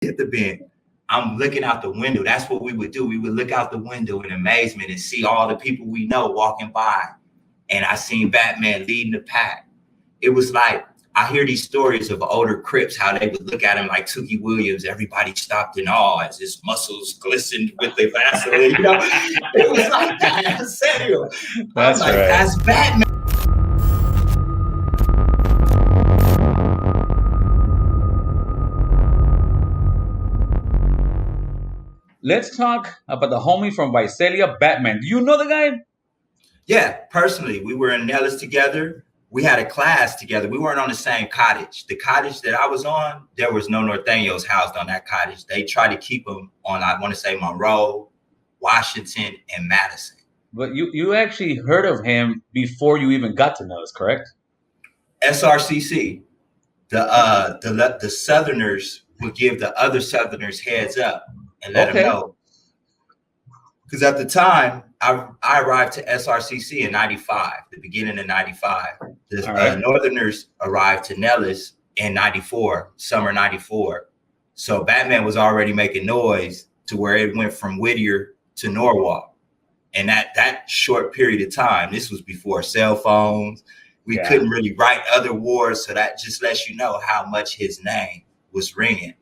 hit the bend. I'm looking out the window. That's what we would do. We would look out the window in amazement and see all the people we know walking by. And I seen Batman leading the pack. It was like, I hear these stories of older Crips, how they would look at him like Tookie Williams. Everybody stopped in awe as his muscles glistened with the Vaseline. It was like that. I said, that's like, right. That's Batman. Let's talk about the homie from Visalia, Batman. Do you know the guy? Yeah, personally, we were in Nellis together. We had a class together. We weren't on the same cottage. The cottage that I was on, there was no Nortenos housed on that cottage. They tried to keep them on, I want to say, Monroe, Washington, and Madison. But you actually heard of him before you even got to Nellis, correct? SRCC, the Southerners would give the other Southerners heads up and let them know. Because at the time, I arrived to SRCC in 95, the beginning of 95. The Northerners arrived to Nellis in 94, summer 94. So Batman was already making noise to where it went from Whittier to Norwalk. And that short period of time, this was before cell phones. We couldn't really write other words. So that just lets you know how much his name was ringing.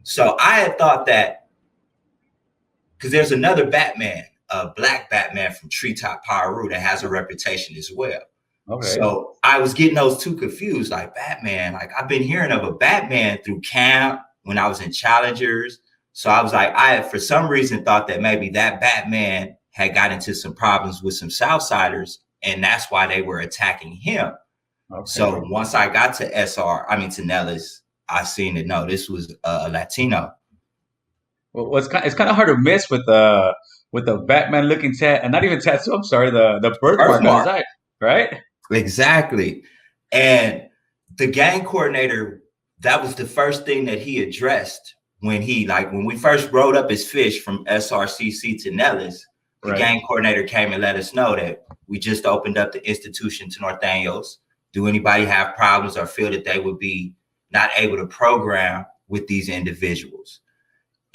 So I had thought that, because there's another Batman, a black Batman from Treetop Piru that has a reputation as well. Okay. So I was getting those two confused, like Batman, like I've been hearing of a Batman through camp when I was in Challengers. So I was like, I for some reason thought that maybe that Batman had got into some problems with some Southsiders, and that's why they were attacking him. Okay. So once I got to Nellis, I seen that no, this was a Latino. Well, it's kind of hard to miss with the Batman looking and not even tattoo. I'm sorry, the birthmark on his eye, right? Exactly. And the gang coordinator, that was the first thing that he addressed when we first rode up his fish from SRCC to Nellis. The gang coordinator came and let us know that we just opened up the institution to Nortenos. Do anybody have problems or feel that they would be not able to program with these individuals?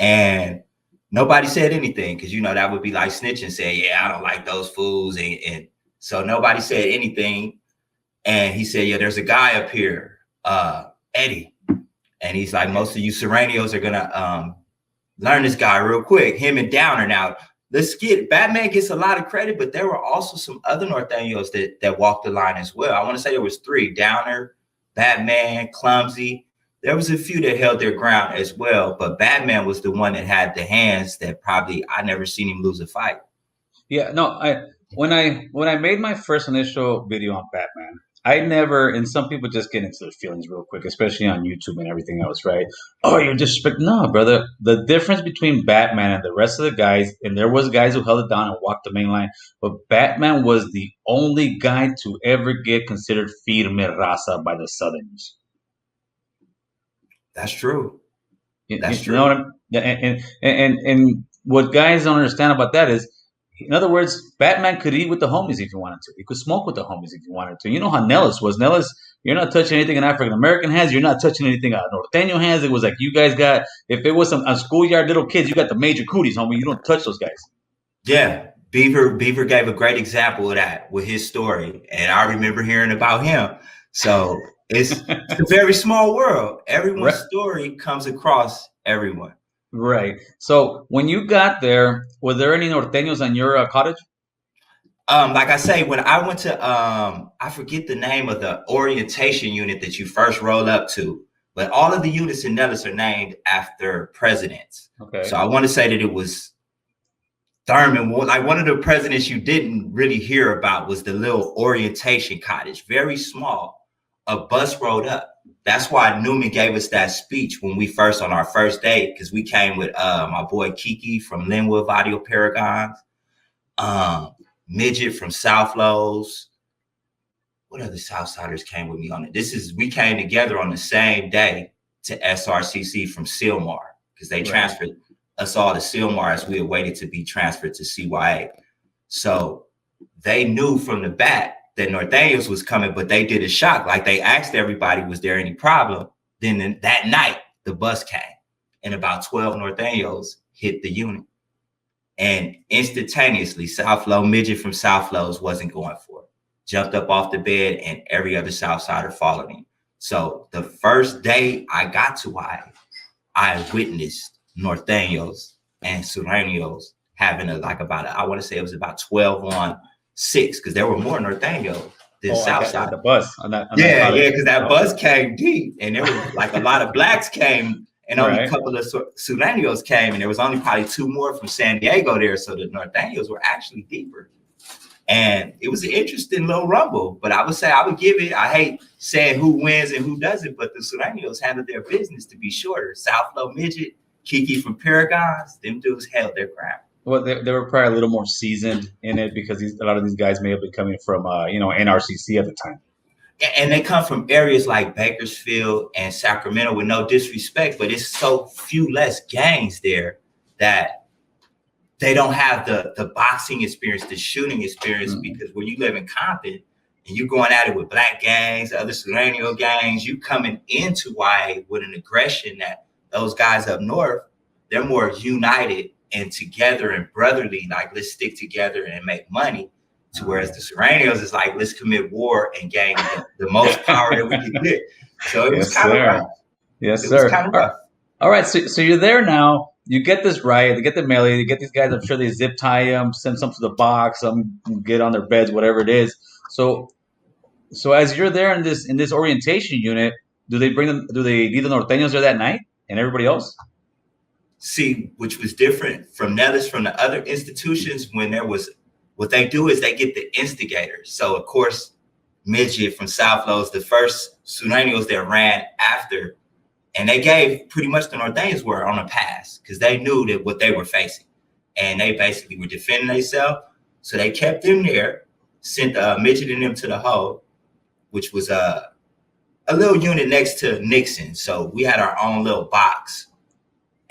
And nobody said anything, because that would be like snitching, saying, yeah, I don't like those fools. And so nobody said anything. And he said, yeah, there's a guy up here, Eddie. And he's like, most of you Serranios are gonna learn this guy real quick. Him and Downer. Now, Batman gets a lot of credit, but there were also some other Nortenos that walked the line as well. I want to say there was 3: Downer, Batman, Clumsy. There was a few that held their ground as well, but Batman was the one that had the hands that probably I never seen him lose a fight. Yeah, no, when I made my first initial video on Batman, I never, and some people just get into their feelings real quick, especially on YouTube and everything else, right? Oh, you're disrespecting. No, brother. The difference between Batman and the rest of the guys, and there was guys who held it down and walked the main line, but Batman was the only guy to ever get considered firme raza by the Southerners. That's true. That's true. Know what and what guys don't understand about that is, in other words, Batman could eat with the homies if he wanted to. He could smoke with the homies if he wanted to. You know how Nellis was. Nellis, you're not touching anything an African American has. You're not touching anything a Norteño has. It was like you guys got, if it was some schoolyard little kids, you got the major cooties, homie. You don't touch those guys. Yeah. Beaver gave a great example of that with his story. And I remember hearing about him. So it's a very small world. Everyone's story comes across everyone. Right. So when you got there, were there any Norteños on your cottage? Like I say, when I went to, I forget the name of the orientation unit that you first roll up to, but all of the units in Nellis are named after presidents. Okay. So I want to say that it was Thurman. Like one of the presidents you didn't really hear about was the little orientation cottage, very small. A bus rolled up. That's why Newman gave us that speech when we first on our first date, because we came with my boy Kiki from Linwood Audio Paragons, Midget from South Lowe's. What other Southsiders came with me on it? We came together on the same day to SRCC from Sylmar, because they transferred us all to Sylmar as we had waited to be transferred to CYA. So they knew from the bat that Nortenos was coming, but they did a shock. Like they asked everybody, was there any problem? Then that night, the bus came. and about 12 Nortenos hit the unit. And instantaneously, South Low midget from South Lows wasn't going for it. Jumped up off the bed, and every other Southsider followed him. So the first day I got to YA, I witnessed Norteños and Sureños having I want to say it was about 12 on 6, because there were more Norteños than Southside. The bus on that. Because that bus came deep, and there was like a lot of blacks came, and only a couple of Sureños came, and there was only probably 2 more from San Diego there. So the Norteños were actually deeper. And it was an interesting little rumble, but I would say I would give it. I hate saying who wins and who doesn't, but the Sureños handled their business to be shorter. South Low midget, Kiki from Paragons, them dudes held their ground. Well, they were probably a little more seasoned in it because a lot of these guys may have been coming from, NRCC at the time. And they come from areas like Bakersfield and Sacramento, with no disrespect, but it's so few less gangs there that they don't have the boxing experience, the shooting experience, because when you live in Compton and you're going at it with black gangs, other Sureño gangs, you coming into YA with an aggression that those guys up north, they're more united and together and brotherly, like let's stick together and make money. To whereas the Sureños is like, let's commit war and gain the most power that we can get. So it was kind of rough. Yes, sir. It was kind of rough. All right, so you're there now. You get this riot, they get the melee, you get these guys, I'm sure they zip tie them, send some to the box, some get on their beds, whatever it is. So as you're there in this orientation unit, do they leave the Norteños there that night and everybody else? See, which was different from Nellis, from the other institutions, when there was, what they do is they get the instigators. So of course, midget from South Lows, the first Sureños that ran after, and they gave pretty much the Norteños were on a pass because they knew that what they were facing. And they basically were defending themselves. So they kept them there, sent midget and them to the hole, which was a little unit next to Nixon. So we had our own little box.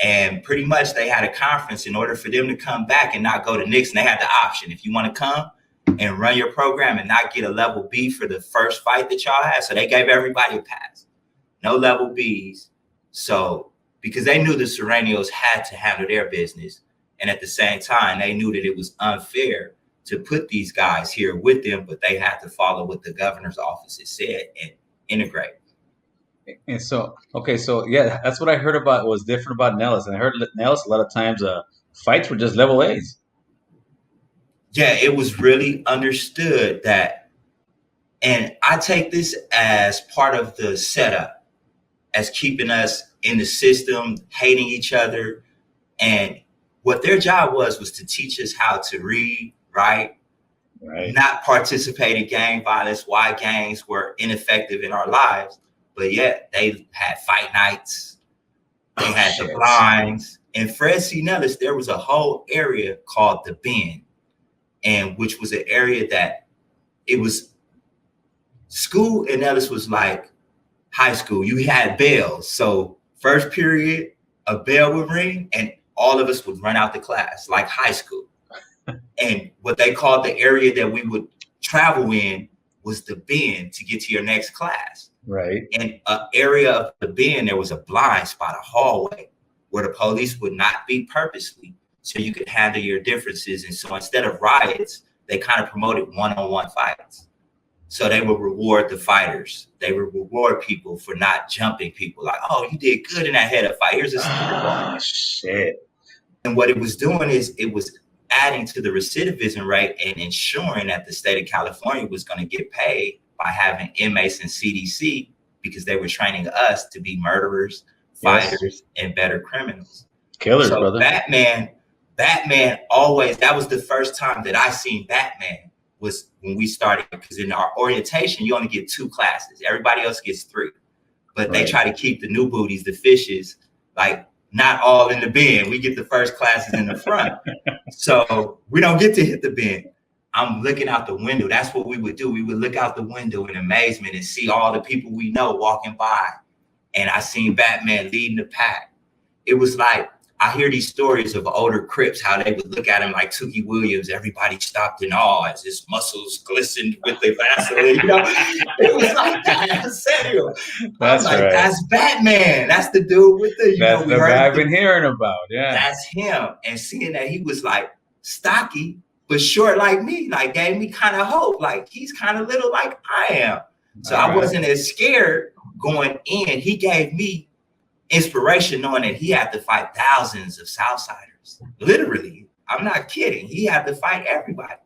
And pretty much they had a conference in order for them to come back and not go to Nixon. They had the option. If you want to come and run your program and not get a level B for the first fight that y'all had. So they gave everybody a pass. No level Bs. So, because they knew the Sureños had to handle their business. And at the same time, they knew that it was unfair to put these guys here with them, but they had to follow what the governor's office had said and integrate. And so, yeah, that's what I heard about was different about Nellis. And I heard Nellis a lot of times fights were just level A's. Yeah, it was really understood that, and I take this as part of the setup, as keeping us in the system, hating each other. And what their job was to teach us how to read, write, not participate in gang violence, why gangs were ineffective in our lives. But yet they had fight nights, they had the blinds. In Fred C. Nellis, there was a whole area called the Bend, and which was an area that it was school in Nellis was like high school. You had bells. So first period, a bell would ring and all of us would run out the class like high school. And what they called the area that we would travel in was the Bend to get to your next class. Right. And an area of the Bend, there was a blind spot, a hallway where the police would not be purposely, so you could handle your differences. And so instead of riots, they kind of promoted one-on-one fights. So they would reward the fighters. They would reward people for not jumping people. Like, oh, you did good in that head-up fight. Here's a oh, shit. And what it was doing is it was adding to the recidivism rate and ensuring that the state of California was going to get paid by having inmates in CDC, because they were training us to be murderers, fighters, and better criminals. Killers, so brother. Batman always, that was the first time that I seen Batman, was when we started, because in our orientation, you only get 2 classes. Everybody else gets 3. But they try to keep the new booties, the fishes, like not all in the Bend. We get the first classes in the front. So we don't get to hit the Bend. I'm looking out the window. That's what we would do. We would look out the window in amazement and see all the people we know walking by. And I seen Batman leading the pack. It was like I hear these stories of older Crips, how they would look at him like Tookie Williams. Everybody stopped in awe as his muscles glistened with the Vaseline. You know, it was like that. I said, That's like, right. that's Batman. That's the dude with the, That's we the heard guy I've been hearing about. Yeah. That's him. And seeing that he was like stocky, but short like me, like gave me kind of hope. Like he's kind of little like I am. So I wasn't as scared going in. He gave me inspiration knowing that he had to fight thousands of Southsiders. Literally, I'm not kidding. He had to fight everybody.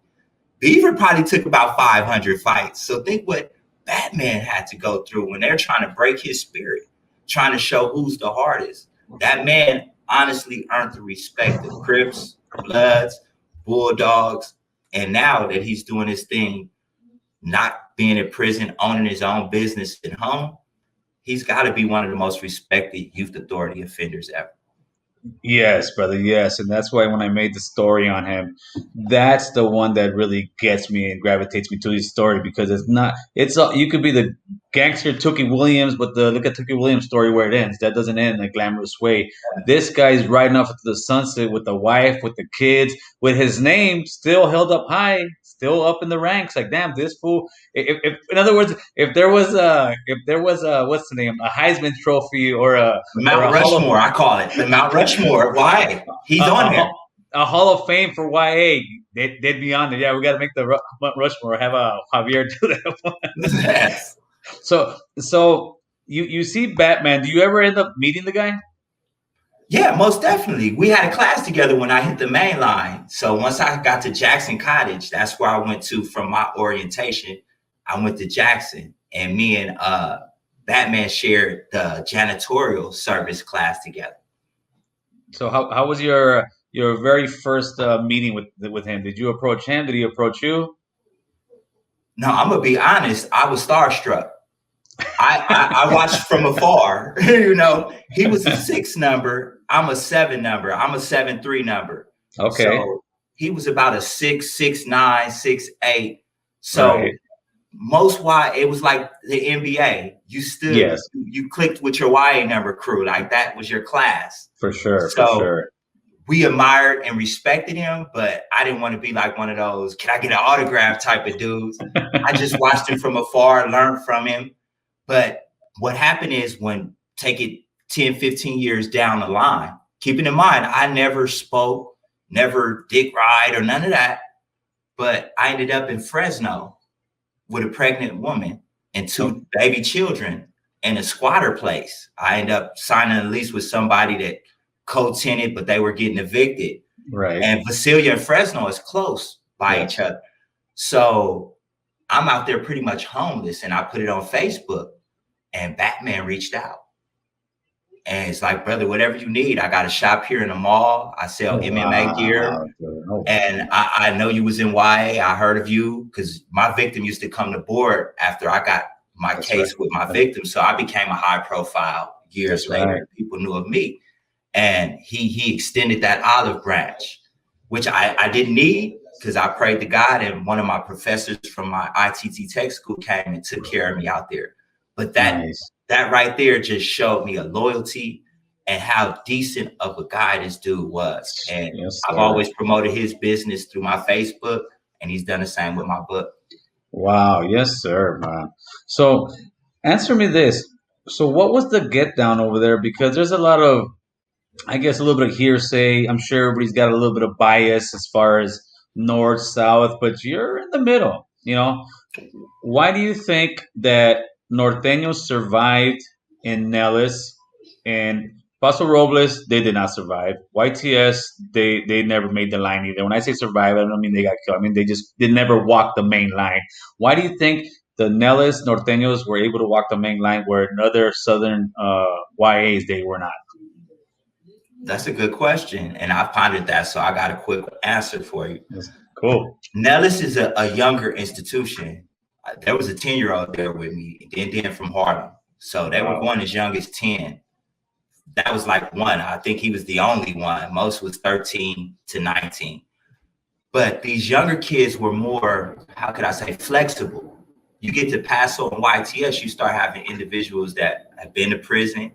Beaver probably took about 500 fights. So think what Batman had to go through when they're trying to break his spirit, trying to show who's the hardest. That man honestly earned the respect of Crips, Bloods, Bulldogs. And now that he's doing his thing, not being in prison, owning his own business at home, he's got to be one of the most respected youth authority offenders ever. Yes, brother. Yes. And that's why when I made the story on him, that's the one that really gets me and gravitates me to his story, because you could be the gangster Tookie Williams, but look at Tookie Williams' story where it ends. That doesn't end in a glamorous way. This guy's riding off into the sunset with the wife, with the kids, with his name still held up high, still up in the ranks. Like, damn, this fool. If in other words, if there was what's the name, a Heisman Trophy or a Mount Rushmore, I call it the Mount Rushmore. Why? He's on there. A Hall of Fame for YA. They'd be on there. Yeah, we got to make the Mount Rushmore. Have Javier do that one. Yes. So you see Batman. Do you ever end up meeting the guy? Yeah, most definitely. We had a class together when I hit the main line. So once I got to Jackson Cottage, that's where I went to from my orientation. I went to Jackson, and me and Batman shared the janitorial service class together. So how was your very first meeting with him? Did you approach him? Did he approach you? No, I'm gonna be honest. I was starstruck. I watched from afar. You know, he was a 6 number. I'm a 7 number. I'm a 7'3" number. Okay. So he was about a 6, 6'9", 6'8". So most it was like the NBA. You stood, you clicked with your YA number crew. Like that was your class. For sure. So for sure. We admired and respected him, but I didn't want to be like one of those, can I get an autograph type of dudes. I just watched him from afar, learned from him. But what happened is when take it 10, 15 years down the line, keeping in mind, I never spoke, never dick ride or none of that. But I ended up in Fresno with a pregnant woman and 2 baby children in a squatter place. I ended up signing a lease with somebody that co-tenanted, but they were getting evicted. Right. And Visalia and Fresno is close by each other. So I'm out there pretty much homeless, and I put it on Facebook, and Batman reached out. And it's like, brother, whatever you need. I got a shop here in the mall. I sell MMA gear. And I know you was in YA. I heard of you because my victim used to come to board after I got my case with my victim. So I became a high profile years later. People knew of me. And he extended that olive branch, which I didn't need because I prayed to God, and one of my professors from my ITT tech school came and took care of me out there. But that right there just showed me a loyalty and how decent of a guy this dude was. And I've always promoted his business through my Facebook, and he's done the same with my book. Wow. Yes, sir, man. So answer me this. So what was the get down over there? Because there's a lot of, I guess, a little bit of hearsay. I'm sure everybody's got a little bit of bias as far as north, south, but you're in the middle, you know. Why do you think that Nortenos survived in Nellis and Paso Robles? They did not survive. YTS, they never made the line either. When I say survive, I don't mean they got killed. I mean they never walked the main line. Why do you think the Nellis Nortenos were able to walk the main line where in other southern YAs they were not? That's a good question, and I pondered that, so I got a quick answer for you. Cool. Nellis is a younger institution. There was a 10-year-old there with me, and then from Harlem. So they were going as young as 10. That was like one. I think he was the only one. Most was 13 to 19. But these younger kids were more, how could I say, flexible. You get to Paso and YTS, you start having individuals that have been to prison,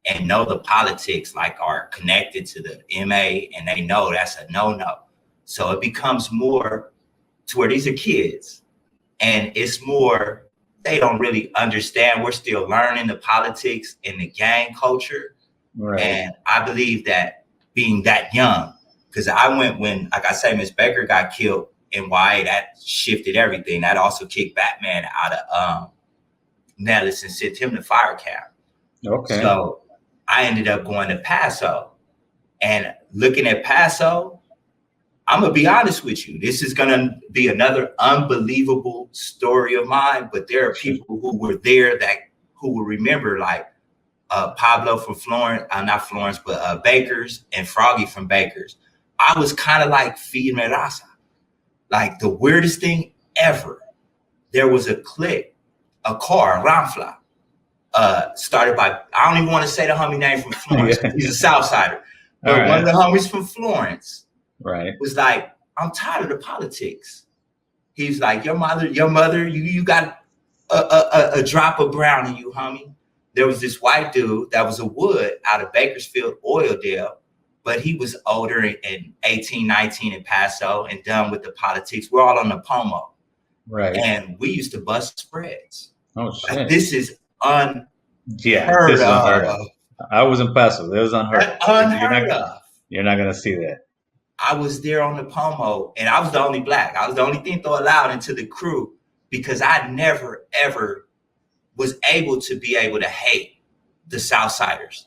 and know the politics, like are connected to the MA, and they know that's a no-no. So it becomes more to where these are kids, and it's more, they don't really understand. We're still learning the politics and the gang culture. Right. And I believe that being that young, because I went when, like I say, Miss Baker got killed in YA, that shifted everything. That also kicked Batman out of Nellis and sent him to fire camp. Okay. So I ended up going to Paso, and looking at Paso, I'm gonna be honest with you. This is gonna be another unbelievable story of mine, but there are people who were there who will remember, like Pablo from Florence, not Florence, but Bakers, and Froggy from Bakers. I was kind of like feeding raza. Like the weirdest thing ever. There was a clique, a car, Ramfla, started by, I don't even want to say the homie name from Florence. He's a Southsider. But one of the homies from Florence was like, I'm tired of the politics. He's like, your mother, you got a drop of brown in you, homie. There was this white dude that was a Wood out of Bakersfield, Oildale, but he was older and 18, 19 in Paso and done with the politics. We're all on the Pomo. Right. And we used to bust spreads. Oh, shit. Like, this is unheard of. I was in Paso. It was unheard of. You're not going to see that. I was there on the Pomo, and I was the only black. I was the only Tinto allowed into the crew because I never, ever was able to hate the Southsiders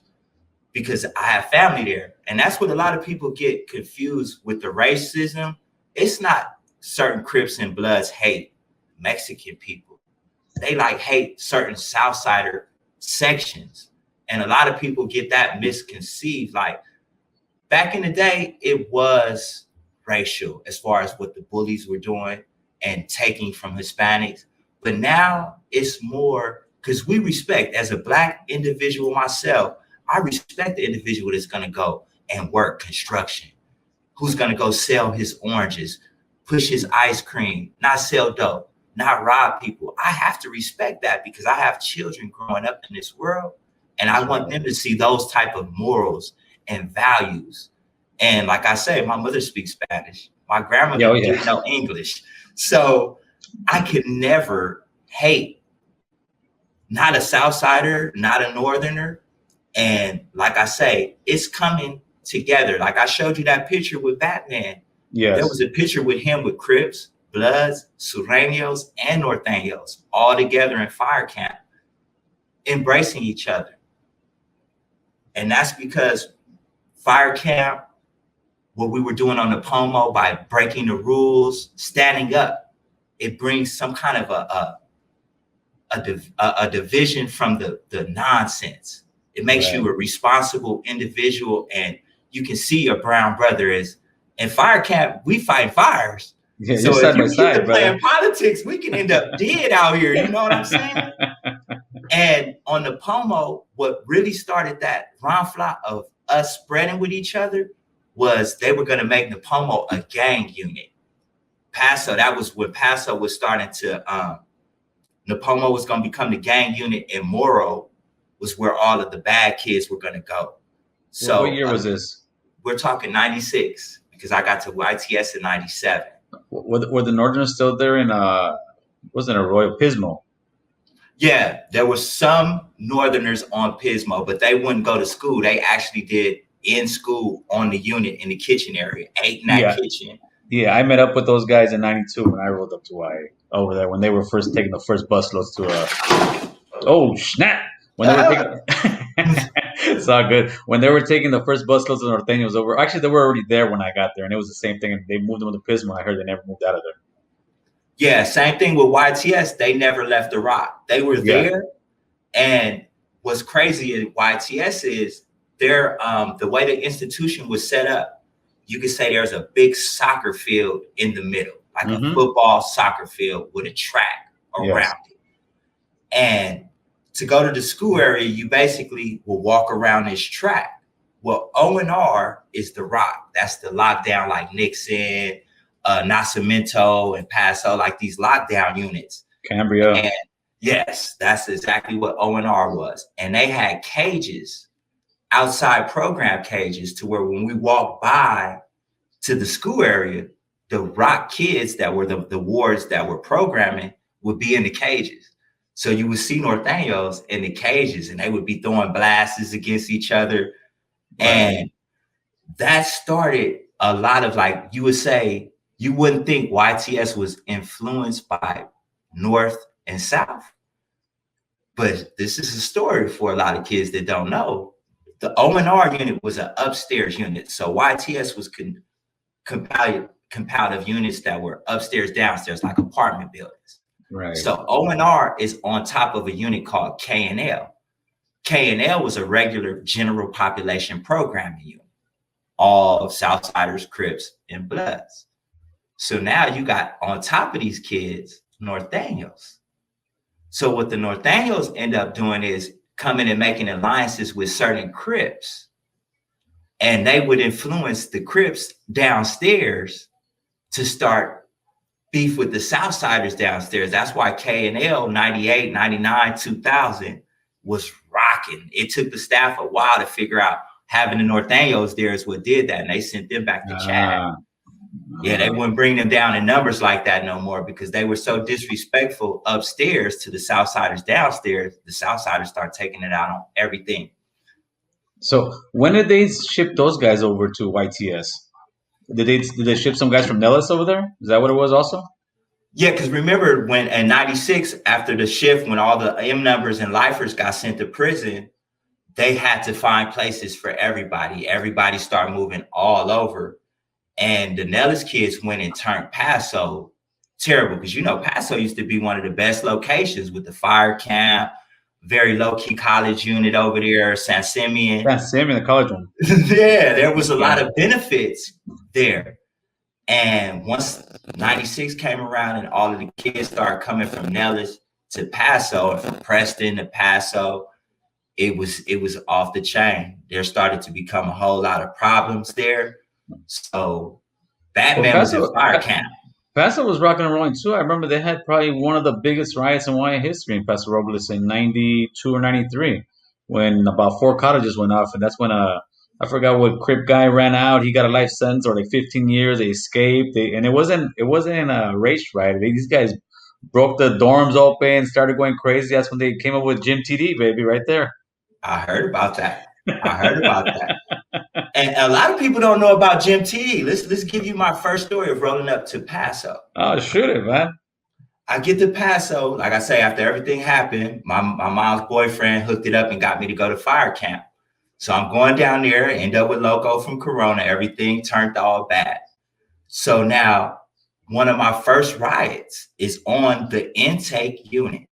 because I have family there. And that's what a lot of people get confused with the racism. It's not certain Crips and Bloods hate Mexican people. They like hate certain Southsider sections. And a lot of people get that misconceived. Like back in the day, it was racial as far as what the bullies were doing and taking from Hispanics. But now it's more because we respect, as a black individual myself, I respect the individual that's going to go and work construction, who's going to go sell his oranges, push his ice cream, not sell dope, not rob people. I have to respect that because I have children growing up in this world, and I want them to see those type of morals and values. And like I say, my mother speaks Spanish. My grandmother didn't know English. So I could never hate not a Southsider, not a Northerner. And like I say, it's coming together. Like I showed you that picture with Batman. Yes. There was a picture with him with Crips, Bloods, Sureños, and Nortenos all together in fire camp, embracing each other. And that's because fire camp, what we were doing on the Pomo by breaking the rules, standing up, it brings some kind of a division from the nonsense. It makes you a responsible individual, and you can see your brown brother is. In fire camp, we fight fires. Yeah, so if you keep playing politics, we can end up dead out here. You know what I'm saying? And on the Pomo, what really started that ronfla of us spreading with each other was they were going to make the Pomo a gang unit. Paso, that was when Paso was starting to, Napomo was going to become the gang unit, and Moro was where all of the bad kids were going to go. So what year was this? We're talking 96. Because I got to YTS in 97. Were the Nortenos still there in wasn't Arroyo Pismo? Yeah, there were some Northerners on Pismo, but they wouldn't go to school. They actually did in school on the unit in the kitchen area, ate in that kitchen. Yeah, I met up with those guys in 92 when I rolled up to YA over there when they were first taking the first bus loads to oh snap. When they were taking it's all good. When they were taking the first bus loads of Nortenos over, actually they were already there when I got there, and it was the same thing. And they moved them to Pismo. I heard they never moved out of there. Yeah, same thing with YTS. They never left the rock. They were there, and what's crazy at YTS is their the way the institution was set up. You could say there's a big soccer field in the middle, like a football soccer field with a track around it, and to go to the school area, you basically will walk around this track. Well, O&R is the rock. That's the lockdown, like Nixon, Nacimiento, and Paso, like these lockdown units. Cambria. And yes, that's exactly what O&R was. And they had cages outside program cages to where when we walk by to the school area, the rock kids that were the wards that were programming would be in the cages. So you would see Nortenos in the cages and they would be throwing blasts against each other. Right. And that started a lot of, like, you would say, you wouldn't think YTS was influenced by North and South. But this is a story for a lot of kids that don't know. The O&R unit was an upstairs unit. So YTS was compiled of units that were upstairs, downstairs, like apartment buildings. Right. So O&R is on top of a unit called K&L. K&L was a regular general population programming unit, all of Southsiders, Crips, and Bloods. So now you got on top of these kids, Nortenos. So what the Nortenos end up doing is coming and making alliances with certain Crips. And they would influence the Crips downstairs to start beef with the Southsiders downstairs. That's why K&L 98, 99, 2000 was rocking. It took the staff a while to figure out having the Nortenos there is what did that. And they sent them back to Chad. Yeah, they wouldn't bring them down in numbers like that no more because they were so disrespectful upstairs to the Southsiders downstairs. The Southsiders start taking it out on everything. So when did they ship those guys over to YTS? Did they ship some guys from Nellis over there? Is that what it was also? Yeah, because remember when in 96, after the shift, when all the M numbers and lifers got sent to prison, they had to find places for everybody. Everybody started moving all over. And the Nellis kids went and turned Paso terrible because, you know, Paso used to be one of the best locations with the fire camp, very low-key college unit over there, San Simeon. San Simeon, the college one. Yeah, there was a lot of benefits there. And once 96 came around and all of the kids started coming from Nellis to Paso and from Preston to Paso, it was off the chain. There started to become a whole lot of problems there. So Batman was in fire camp. Paso was rocking and rolling too. I remember they had probably one of the biggest riots in YA history in Paso Robles in 92 or 93 when about 4 cottages went off. And that's when I forgot what Crip guy ran out. He got a life sentence or like 15 years. They escaped. And it wasn't a race riot. These guys broke the dorms open, started going crazy. That's when they came up with Jim TD, baby, right there. I heard about that. And a lot of people don't know about Jim TD. Let's give you my first story of rolling up to Paso. Oh, shoot it, man. I get to Paso, like I say, after everything happened, my mom's boyfriend hooked it up and got me to go to fire camp. So I'm going down there, end up with Loco from Corona. Everything turned all bad. So now one of my first riots is on the intake unit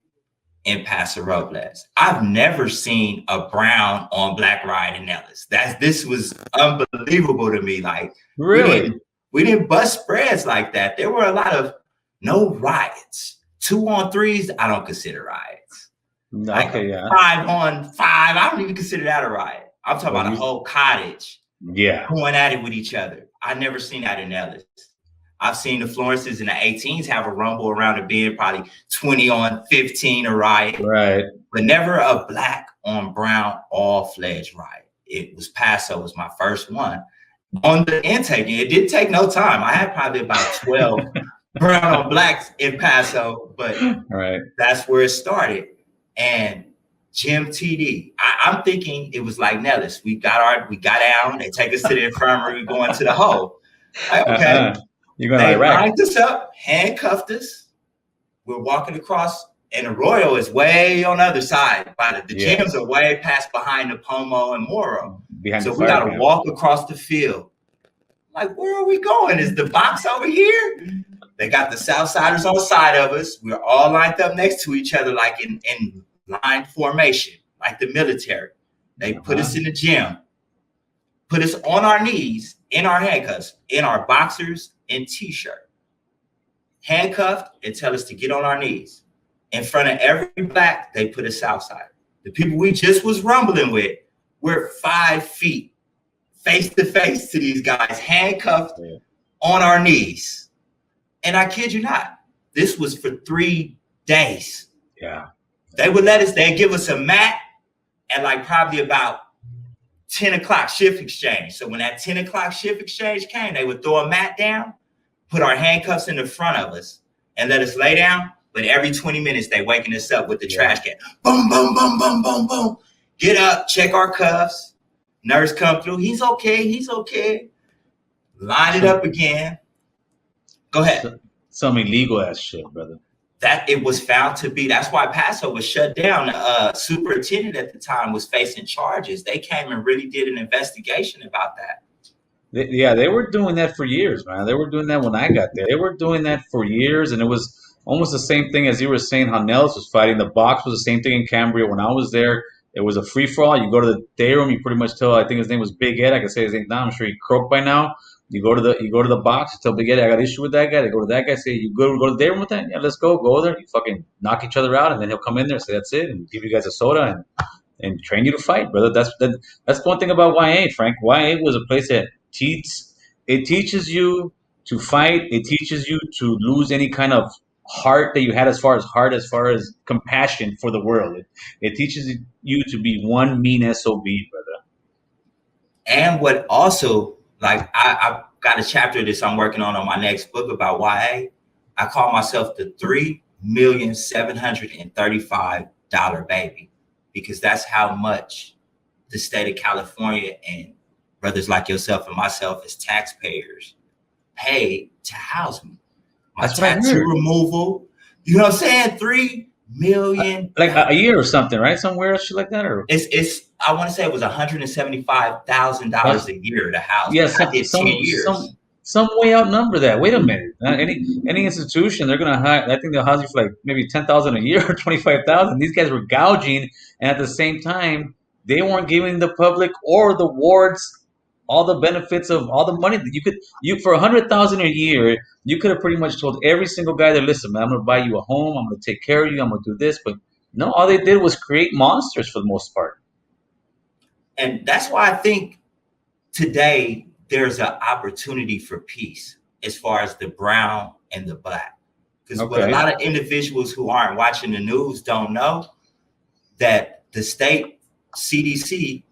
in Paso Robles. I've never seen a brown on black riot in Nellis. This was unbelievable to me. Like, really, we didn't bust spreads like that. There were a lot of no riots. 2-on-3s, I don't consider riots. Okay, like yeah. 5-on-5, I don't even consider that a riot. I'm talking about a whole cottage. Yeah, going at it with each other. I never seen that in Nellis. I've seen the Florences and the 18s have a rumble around it being probably 20-on-15 a riot. Right. But never a black on brown all-fledged riot. It was Paso was my first one. On the intake, it didn't take no time. I had probably about 12 brown on blacks in Paso, but right. That's where it started. And Jim TD, I'm thinking it was like Nellis. We got down, they take us to the infirmary, we go into the hole. Like, okay. You're going they lined us up, handcuffed us. We're walking across, and the Royal is way on the other side. The gyms are way past behind the Pomo and Moro. So we got to walk across the field. Like, where are we going? Is the box over here? They got the Southsiders on the side of us. We're all lined up next to each other, like in line formation, like the military. They put us in the gym, put us on our knees, in our handcuffs, in our boxers and t-shirt, handcuffed, and tell us to get on our knees. In front of every black, they put a Southsider. The people we just was rumbling with, we're 5 feet, face to face to these guys, handcuffed on our knees. And I kid you not, this was for 3 days. Yeah. They'd give us a mat and like probably about 10 o'clock shift exchange. So when that 10 o'clock shift exchange came, they would throw a mat down, put our handcuffs in the front of us, and let us lay down. But every 20 minutes, they waking us up with the trash can. Boom, boom, boom, boom, boom, boom. Get up, check our cuffs. Nurse come through. He's okay. He's okay. Line it up again. Go ahead. Some illegal ass shit, brother. That it was found to be. That's why Paso was shut down. Superintendent at the time was facing charges. They came and really did an investigation about that. They were doing that for years, man. They were doing that when I got there. They were doing that for years, and it was almost the same thing as you were saying how Nellis was fighting. The box was the same thing in Cambria. When I was there, it was a free-for-all. You go to the day room, you pretty much tell, I think his name was Big Ed. I can say his name now. I'm sure he croaked by now. You go to the box, you tell Big Ed, I got issue with that guy. They go to that guy, say, you go to the day room with that? Yeah, let's go. Go there. You fucking knock each other out, and then he'll come in there and say, that's it, and give you guys a soda and train you to fight, brother. That's one thing about YA, Frank. YA was a place that teaches you to fight. It teaches you to lose any kind of heart that you had as far as compassion for the world. It teaches you to be one mean SOB, brother. And what also, like, I got a chapter of this I'm working on my next book about YA. I call myself the $3,735,000 baby, because that's how much the state of California and brothers like yourself and myself as taxpayers pay to house me. My tattoo removal, you know what I'm saying? $3 million, like a year or something, right? Somewhere, shit like that, or it's. I want to say it was $175,000 a year to house. Yeah, I did 10 years. Some way outnumber that. Wait a minute. Any institution, they're gonna hire. I think they'll house you for like maybe 10,000 a year or 25,000. These guys were gouging, and at the same time, they weren't giving the public or the wards all the benefits of all the money that you for 100,000 a year. You could have pretty much told every single guy there, listen, man, I'm gonna buy you a home. I'm gonna take care of you. I'm gonna do this, but no, all they did was create monsters for the most part. And that's why I think today there's an opportunity for peace as far as the brown and the black. Because what a lot of individuals who aren't watching the news don't know, that the state CDC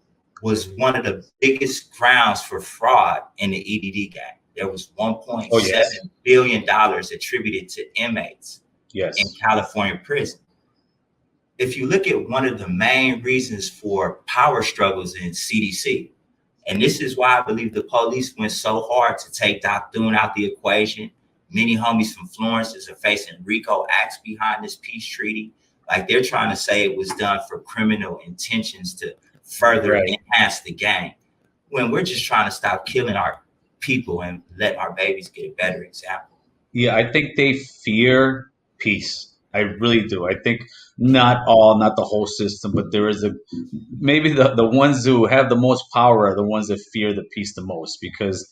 was one of the biggest grounds for fraud in the EDD gang. There was $1.7 billion attributed to inmates in California prison. If you look at one of the main reasons for power struggles in CDC, and this is why I believe the police went so hard to take Doc Thune out the equation. Many homies from Florence are facing RICO acts behind this peace treaty. Like, they're trying to say it was done for criminal intentions to further enhance the gang, when we're just trying to stop killing our people and let our babies get a better example. Yeah, I think they fear peace. I really do. I think not the whole system, but there is maybe the ones who have the most power are the ones that fear the peace the most, because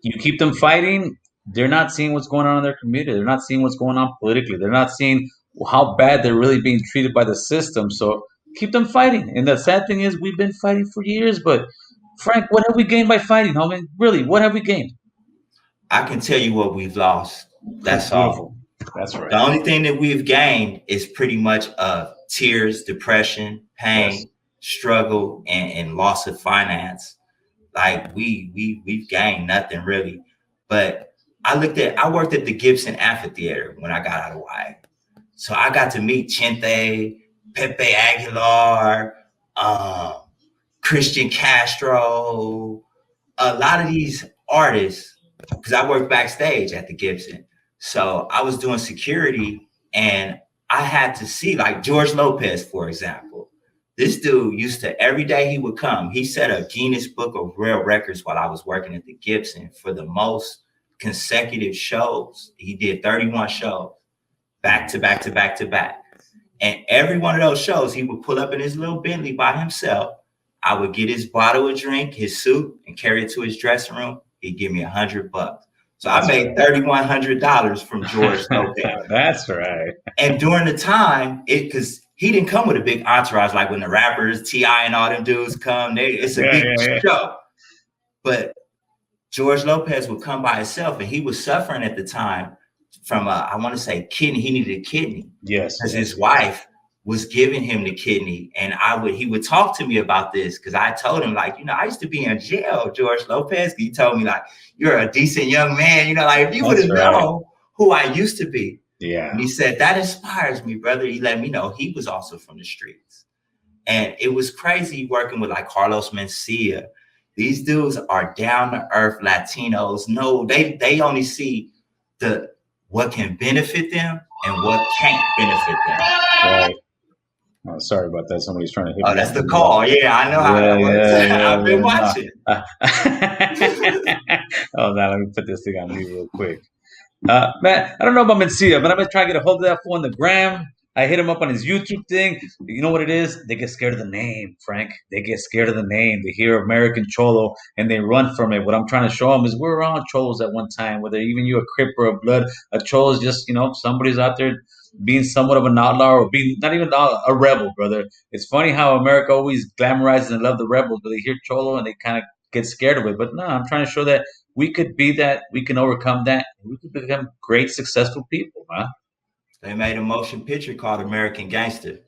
you keep them fighting, they're not seeing what's going on in their community. They're not seeing what's going on politically. They're not seeing how bad they're really being treated by the system. So keep them fighting. And the sad thing is, we've been fighting for years, but Frank, what have we gained by fighting, homie? Really, what have we gained? I can tell you what we've lost. That's all. That's right. The only thing that we've gained is pretty much tears, depression, pain, struggle, and loss of finance. Like, we've gained nothing really. But I worked at the Gibson Amphitheater when I got out of YA. So I got to meet Chente, Pepe Aguilar, Christian Castro, a lot of these artists, because I worked backstage at the Gibson. So I was doing security, and I had to see, like, George Lopez, for example. This dude used to, every day he would come, he set a Guinness Book of World Records while I was working at the Gibson for the most consecutive shows. He did 31 shows, back to back to back to back. And every one of those shows, he would pull up in his little Bentley by himself. I would get his bottle of drink, his suit, and carry it to his dressing room. He'd give me $100. So I made $3,100 from George Lopez. That's right. And during the time, because he didn't come with a big entourage like when the rappers, T.I. and all them dudes come, it's a big show. But George Lopez would come by himself, and he was suffering at the time from, I want to say, kidney. He needed a kidney. Yes. Because his wife was giving him the kidney, and he would talk to me about this because I told him, like, you know, I used to be in jail, George Lopez. He told me, like, you're a decent young man, you know, like if you would have known who I used to be. Yeah. And he said, that inspires me, brother. He let me know he was also from the streets. And it was crazy working with like Carlos Mencia. These dudes are down to earth Latinos. No, they only see what can benefit them and what can't benefit them. Right. Oh, sorry about that. Somebody's trying to hit me. Oh, that's the call. Yeah, I know how that works. I've been watching. Oh, now let me put this thing on mute real quick. Man, I don't know about Mencia, but I'm gonna try to get a hold of that fool on the gram. I hit him up on his YouTube thing. You know what it is? They get scared of the name, Frank. They get scared of the name. They hear American Cholo and they run from it. What I'm trying to show them is we're all Cholos at one time. Whether even you a Crip or a Blood, a Cholo is just, you know, somebody's out there being somewhat of an outlaw or being not even a rebel, brother. It's funny how America always glamorizes and love the rebels, but they hear Cholo and they kind of get scared of it. But no, I'm trying to show that we could be that, we can overcome that, and we could become great, successful people, man. They made a motion picture called American Gangster.